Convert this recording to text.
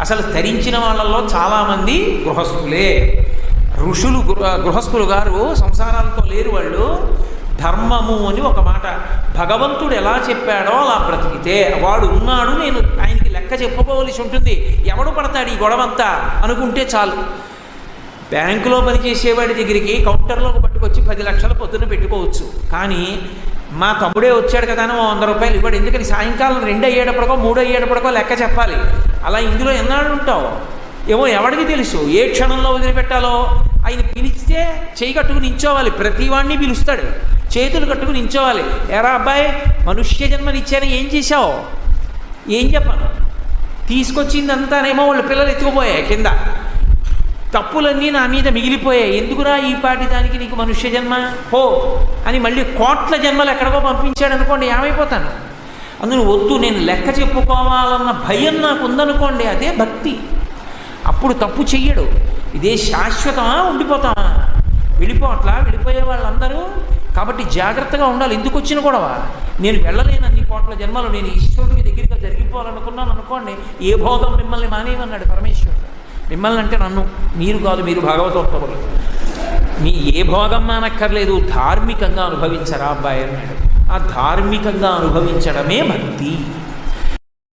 అసలు తరించిన వాళ్ళల్లో చాలామంది గృహస్థులే. ఋషులు గృహస్థులు గారు సంసారాలతో లేరు. వాళ్ళు ధర్మము అని ఒక మాట, భగవంతుడు ఎలా చెప్పాడో అలా బ్రతికితే వాడు ఉన్నాడు, నేను ఆయనకి లెక్క చెప్పుకోవలసి ఉంటుంది, ఎవడు పడతాడు ఈ గొడవంతా అనుకుంటే చాలు. బ్యాంకులో పనిచేసేవాడి దగ్గరికి కౌంటర్లోకి పట్టుకొచ్చి 10 లక్షలు పొద్దున్న పెట్టుకోవచ్చు. కానీ మా తమ్ముడే వచ్చాడు కదా అని 100 రూపాయలు ఇవ్వడు. ఎందుకని సాయంకాలం 2 అయ్యేటప్పటికో 3 అయ్యేటప్పటికో లెక్క చెప్పాలి. అలా ఇందులో ఎన్నాళ్ళు ఉంటావు ఏమో ఎవడికి తెలుసు, ఏ క్షణంలో వదిలిపెట్టాలో. ఆయన పిలిస్తే చేయి కట్టుకు నించోవాలి, ప్రతివాడిని పిలుస్తాడు, చేతులు కట్టుకు నించోవాలి. ఎరా అబ్బాయి, మనుష్య జన్మనిచ్చాను, ఏం చేశావు, ఏం చెప్పాను, తీసుకొచ్చిందంతానేమో వాళ్ళ పిల్లలు ఎత్తుకుపోయాయి కింద, తప్పులన్నీ నా మీద మిగిలిపోయాయి, ఎందుకురా ఈ పాటి దానికి నీకు మనుష్య జన్మ హో అని మళ్ళీ కోట్ల జన్మలు ఎక్కడికో పంపించాడు అనుకోండి, ఏమైపోతాను. అందులో వద్దు, నేను లెక్క చెప్పుకోవాలన్న భయం నాకు ఉందనుకోండి, అదే భక్తి. అప్పుడు తప్పు చెయ్యడు. ఇదే శాశ్వతమా, ఉండిపోతామా, వెళ్ళిపోయే వాళ్ళందరూ. కాబట్టి జాగ్రత్తగా ఉండాలి. ఎందుకు వచ్చిన గొడవ, నేను వెళ్ళలేను అన్ని కోట్ల జన్మలు, నేను ఈశ్వరుడికి దగ్గరగా జరిగిపోవాలనుకున్నాను అనుకోండి, ఏ భోగం మిమ్మల్ని మానేయమన్నాడు పరమేశ్వరుడు. మిమ్మల్ని అంటే నన్ను, మీరు కాదు, మీరు భాగవతోత్తములు, మీ ఏ భోగం మానక్కర్లేదు, ధార్మికంగా అనుభవించరా అబ్బాయి అన్నాడు. ఆ ధార్మికంగా అనుభవించడమే భక్తి.